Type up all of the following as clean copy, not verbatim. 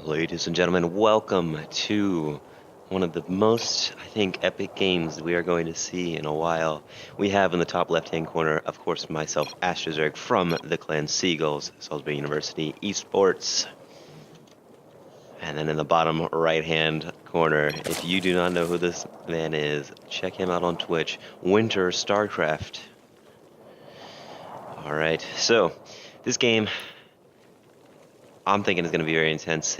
Ladies and gentlemen, welcome to one of the most, I think, epic games we are going to see in a while. We have in the top left-hand corner, of course, myself, AstroZerg, from the clan Seagulls, Salisbury University, Esports. And then in the bottom right-hand corner, if you do not know who this man is, check him out on Twitch, WinterStarcraft. Alright, so, this game, I'm thinking is going to be very intense.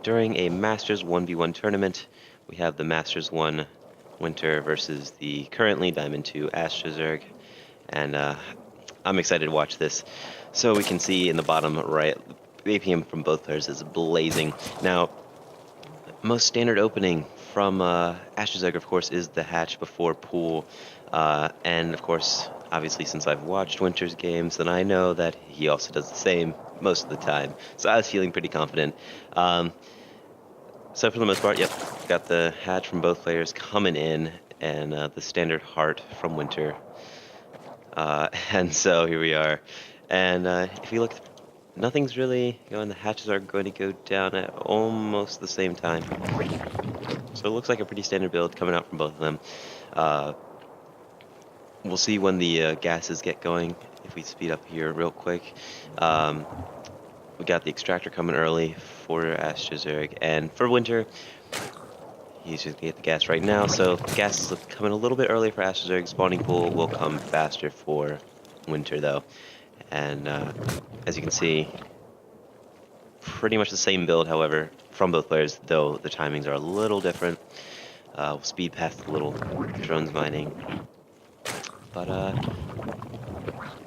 During a Masters 1v1 tournament, we have the Masters 1 Winter versus the currently Diamond 2 AstroZerg, and I'm excited to watch this. So we can see in the bottom right, the APM from both players is blazing. Now, most standard opening from AstroZerg, of course, is the hatch before pool, and of course, obviously, since I've watched Winter's games, then I know that he also does the same most of the time. So I was feeling pretty confident. So for the most part, yep, got the hatch from both players coming in, and the standard heart from Winter. And so here we are. And if you look, nothing's really going. The hatches are going to go down at almost the same time. So it looks like a pretty standard build coming out from both of them. We'll see when the gases get going. If we speed up here real quick. We got the extractor coming early for AstroZerg, and for Winter, he's just gonna get the gas right now. So gas is coming a little bit early for AstroZerg. Spawning pool will come faster for Winter though. And as you can see, pretty much the same build, however, from both players, though the timings are a little different. We'll speed past the little drones mining. But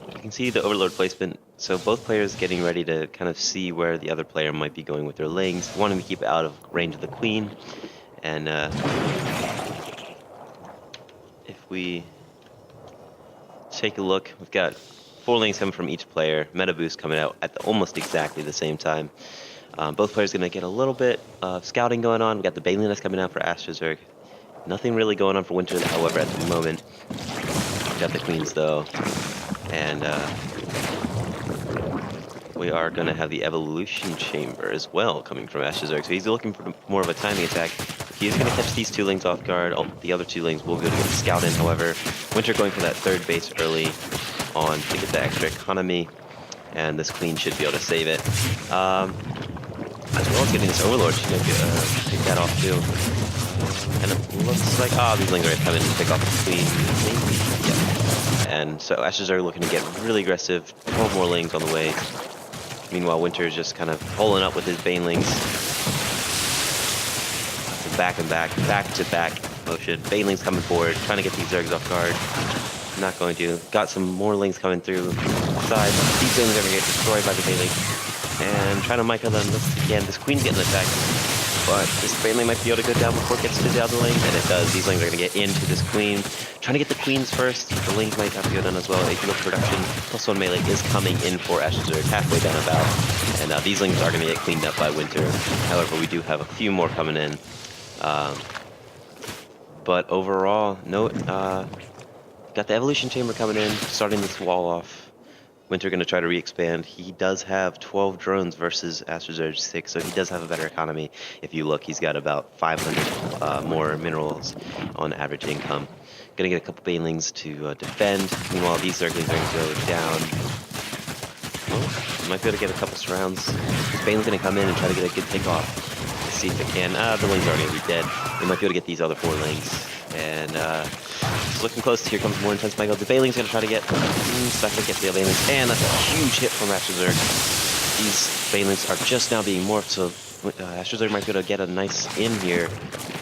you can see the overload placement. So both players getting ready to kind of see where the other player might be going with their lings, wanting to keep it out of range of the queen. And if we take a look, we've got 4 lings coming from each player, meta boost coming out at almost exactly the same time. Both players going to get a little bit of scouting going on. We got the Baneling that's coming out for AstroZerg. Nothing really going on for Winter, however, at the moment. Got the queens though, and we are going to have the evolution chamber as well coming from AstroZerg. So he's looking for more of a timing attack. He's going to catch these 2 lings off guard. Oh, the other 2 lings will be able to get the scout in. However, Winter going for that 3rd base early on to get the extra economy, and this queen should be able to save it. As well as getting this overlord, she's going to pick that off too. And it looks like, these lings are going to come in and pick off the queen. Yep. And so AstroZerg are looking to get really aggressive. 12 more lings on the way. Meanwhile, Winter is just kind of pulling up with his Banelings. Back and back to back motion. Banelings coming forward, trying to get these Zergs off guard. Not going to. Got some more lings coming through the side. These Banelings are going to get destroyed by the Baneling. And trying to micro them. Again, this queen's getting attacked. But this Baneling might be able to go down before it gets to the other lane, and it does. These lings are going to get into this queen. Trying to get the queens first. The lings might have to go down as well. AP production +1 melee is coming in for AstroZerg, halfway down about. And these lings are going to get cleaned up by Winter. However, we do have a few more coming in. But overall, got the evolution chamber coming in, starting this wall off. Winter going to try to re-expand. He does have 12 drones versus AstroZerg's 6, so he does have a better economy. If you look, he's got about 500 more minerals on average income. Going to get a couple Banelings to defend. Meanwhile, these Zerglings are going to go down. Oh, might be able to get a couple surrounds. Baneling's going to come in and try to get a good takeoff. Let's see if it can. The lings are going to be dead. We might be able to get these other 4 lings. And it's looking close. Here comes more intense Michael. The Baneling's going to try to get stuck to get the Banelings. And that's a huge hit from AstroZerg. These Banelings are just now being morphed, so AstroZerg might be able to get a nice in here.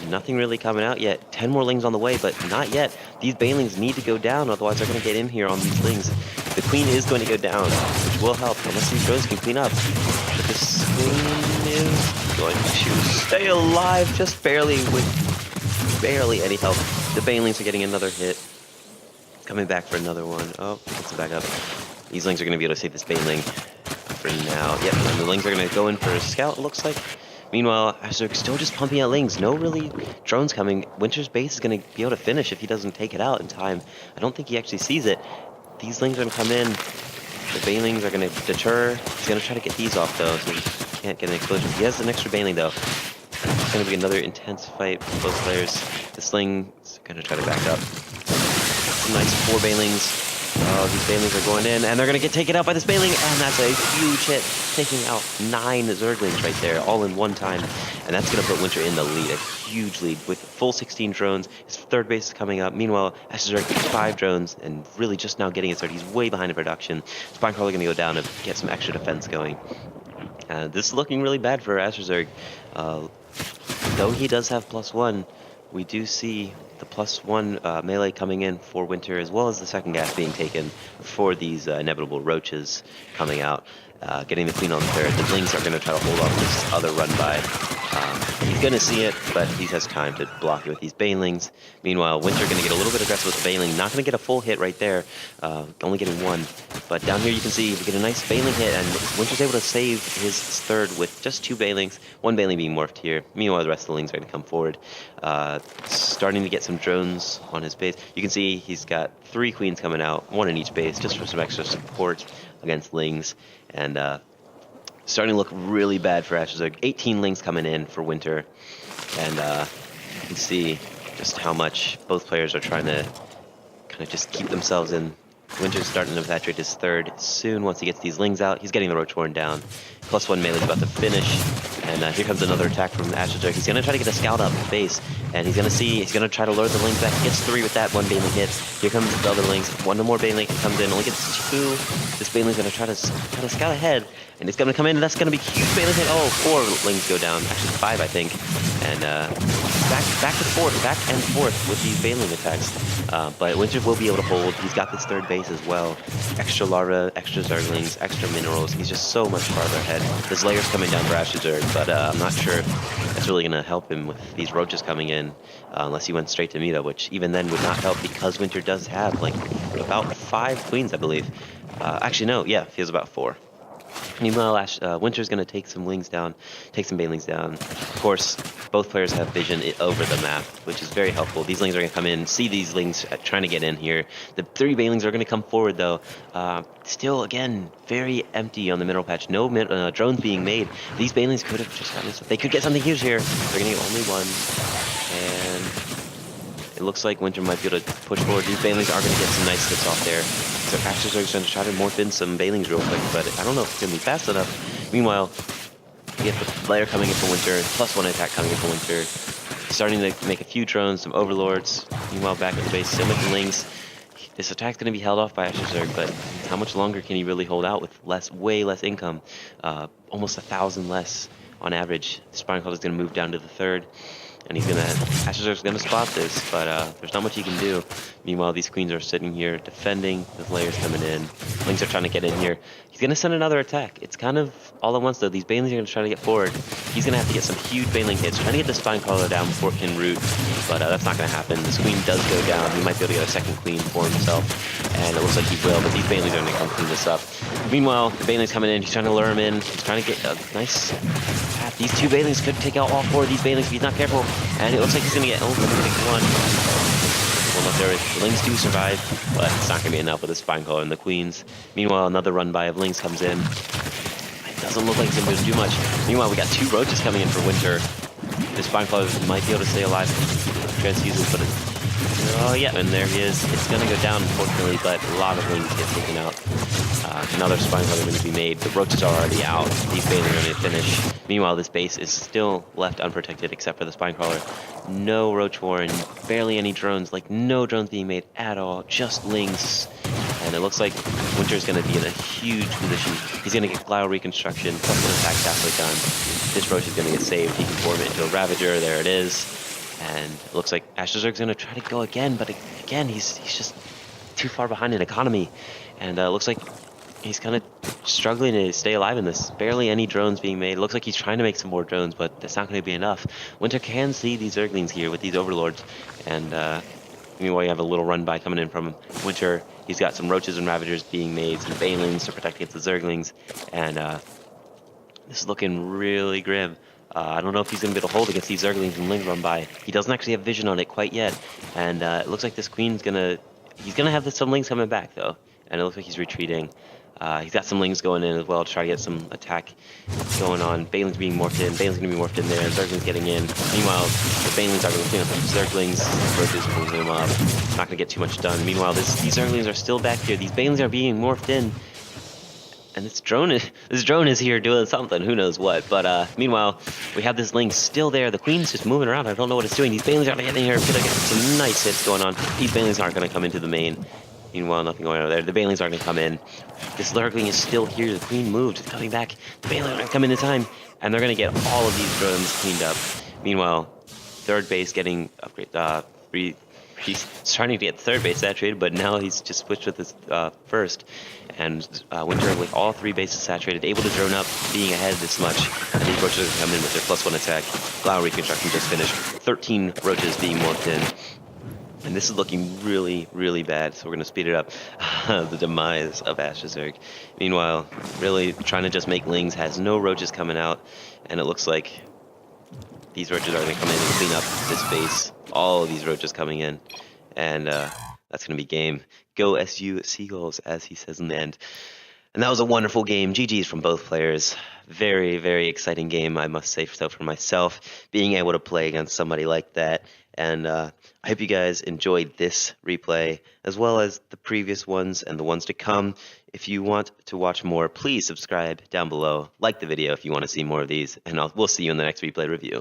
Nothing really coming out yet. 10 more lings on the way, but not yet. These Banelings need to go down, otherwise they're going to get in here on these lings. The queen is going to go down, which will help, unless these drones can clean up. But this queen is going to stay alive just barely with barely any help. The Banelings are getting another hit. Coming back for another one. Oh, gets him back up. These lings are going to be able to save this Baneling for now. Yep, and the lings are going to go in for a scout, it looks like. Meanwhile, AstroZerg still just pumping out lings. No really drones coming. Winter's base is going to be able to finish if he doesn't take it out in time. I don't think he actually sees it. These lings are going to come in. The Banelings are going to deter. He's going to try to get these off, though. So can't get an explosion. He has an extra Baneling though. It's going to be another intense fight for both players. The Sling's going to try to back up. Some nice 4 Banelings. Oh, these Banelings are going in, and they're going to get taken out by this Baneling, and that's a huge hit, taking out 9 Zerglings right there, all in one time. And that's going to put Winter in the lead, a huge lead, with full 16 drones. His third base is coming up. Meanwhile, AstroZerg gets 5 drones, and really just now getting it started. He's way behind in production. Spinecrawler going to go down to get some extra defense going. This is looking really bad for AstroZerg. Though he does have +1, we do see the +1 melee coming in for Winter, as well as the second gas being taken for these inevitable roaches coming out. Getting the Queen on the third. The Blings are going to try to hold off this other run by. He's going to see it, but he has time to block it with these Banelings. Meanwhile, Winter going to get a little bit aggressive with the Baneling. Not going to get a full hit right there, only getting 1. But down here you can see we get a nice Baneling hit, and Winter's able to save his third with just 2 Banelings, 1 Baneling being morphed here. Meanwhile, the rest of the Lings are going to come forward. Starting to get some drones on his base. You can see he's got 3 Queens coming out, 1 in each base, just for some extra support against Lings. And starting to look really bad for AstroZerg. 18 Lings coming in for Winter. And you can see just how much both players are trying to kind of just keep themselves in. Winter's starting to infatuate his third. Soon, once he gets these Lings out, he's getting the Roach Horn down. +1 melee is about to finish. And here comes another attack from AstroZerg. He's going to try to get a scout up base. And he's going to try to lure the Lings back. He gets 3 with that 1 Baneling hit. Here comes the other Lings. 1 more Baneling comes in. Only gets 2. This Baneling's going to try to scout ahead. And it's going to come in, and that's going to be huge Baneling hit. Oh, 4 Lings go down. Actually, 5, I think. And back and forth with these Baneling attacks. But Winter will be able to hold. He's got this third base as well. Extra larva, extra Zerglings, extra minerals. He's just so much farther ahead. His layer's coming down for AstroZerg, but I'm not sure if that's really going to help him with these roaches coming in, unless he went straight to Mita, which even then would not help because Winter does have like about 5 Queens, I believe. Actually, no, yeah, he has about 4. Meanwhile, Winter's going to take some Lings down, take some Banelings down. Of course, both players have vision over the map, which is very helpful. These Lings are going to come in, see these Lings trying to get in here. The 3 Banelings are going to come forward, though. Still, again, very empty on the mineral patch. No drones being made. These Banelings could have just gotten... They could get something huge here. They're going to get only 1. And it looks like Winter might be able to push forward. These Banelings are going to get some nice hits off there. So AstroZerg's going to try to morph in some Banelings real quick, but I don't know if it's going to be fast enough. Meanwhile, we get the layer coming in for Winter, +1 attack coming in for Winter. Starting to make a few drones, some Overlords. Meanwhile, back at the base, still making Lings. This attack's going to be held off by AstroZerg, but how much longer can he really hold out with way less income? Almost 1,000 less on average. Spinecrawler is going to move down to the third. And AstroZerg's going to spot this, but there's not much he can do. Meanwhile, these Queens are sitting here defending. The layers coming in. Lings are trying to get in here. He's going to send another attack. It's kind of all at once, though. These Banelings are going to try to get forward. He's going to have to get some huge Baneling hits, trying to get the Spinecrawler down before it can root, but that's not going to happen. This Queen does go down. He might be able to get a second Queen for himself, and it looks like he will, but these Banelings are going to come clean this up. Meanwhile, the Baneling's coming in. He's trying to lure him in. He's trying to get a nice path. These 2 Banelings could take out all 4 of these Banelings if he's not careful, and it looks like he's going to get... Oh, he's going to take 1. Well, if there is, the Lings do survive, but it's not going to be enough with the Spinecrawler and the Queens. Meanwhile, another run by of Lings comes in. It doesn't look like he's going to do much. Meanwhile, we got 2 roaches coming in for Winter. The Spinecrawler might be able to stay alive. Transfuses, but oh yeah, and there he is. It's going to go down, unfortunately, but a lot of Lings get taken out. Another Spinecrawler going to be made. The roaches are already out. These Banelings are going to finish. Meanwhile, this base is still left unprotected except for the Spinecrawler. No Roach Warren, barely any drones, like no drones being made at all, just Lings. And it looks like Winter's going to be in a huge position. He's going to get Glio Reconstruction, +1 attack halfway done. This Roach is going to get saved. He can form it into a Ravager. There it is. And it looks like AstroZerg's going to try to go again, but again, he's just too far behind in economy. And it looks like he's kind of struggling to stay alive in this. Barely any drones being made. It looks like he's trying to make some more drones, but that's not going to be enough. Winter can see these Zerglings here with these Overlords. And meanwhile, you have a little run by coming in from Winter. He's got some Roaches and Ravagers being made, some Banelings to protect against the Zerglings. And this is looking really grim. I don't know if he's going to be able to hold against these Zerglings and Ling run by. He doesn't actually have vision on it quite yet. And it looks like this Queen's going to... He's going to have some Lings coming back, though. and it looks like he's retreating. He's got some lings going in as well to try to get some attack going on. Bane's being morphed in. Bane's going to be morphed in there. Zergling's getting in. Meanwhile, the Banelings are going to clean up some Zerglings. Roaches pulling them up. Not going to get too much done. Meanwhile, these Zerglings are still back here. These Banelings are being morphed in. And this drone is here doing something. Who knows what. But meanwhile, we have this Ling still there. The Queen's just moving around. I don't know what it's doing. These Banelings are going to get in here. Going to get some nice hits going on. These Banelings aren't going to come into the main. Meanwhile, nothing going on there. The Banelings aren't going to come in. This Lurkling is still here. The Queen moved. It's coming back. The Banelings are going to come into time. And they're going to get all of these drones cleaned up. Meanwhile, third base getting upgrade. He's trying to get third base saturated, but now he's just switched with his first. And Winter, with all three bases saturated, able to drone up, being ahead this much. And these roaches are going to come in with their +1 attack. Flower Reconstruction just finished. 13 roaches being morphed in. And this is looking really, really bad, so we're going to speed it up. The demise of AstroZerg. Meanwhile, really trying to just make lings, has no roaches coming out, and it looks like these roaches are going to come in and clean up this base. All of these roaches coming in, and that's going to be game. Go SU Seagulls, as he says in the end. And that was a wonderful game. GG's from both players. Very, very exciting game, I must say so for myself, being able to play against somebody like that. And I hope you guys enjoyed this replay, as well as the previous ones and the ones to come. If you want to watch more, please subscribe down below. Like the video if you want to see more of these, and we'll see you in the next replay review.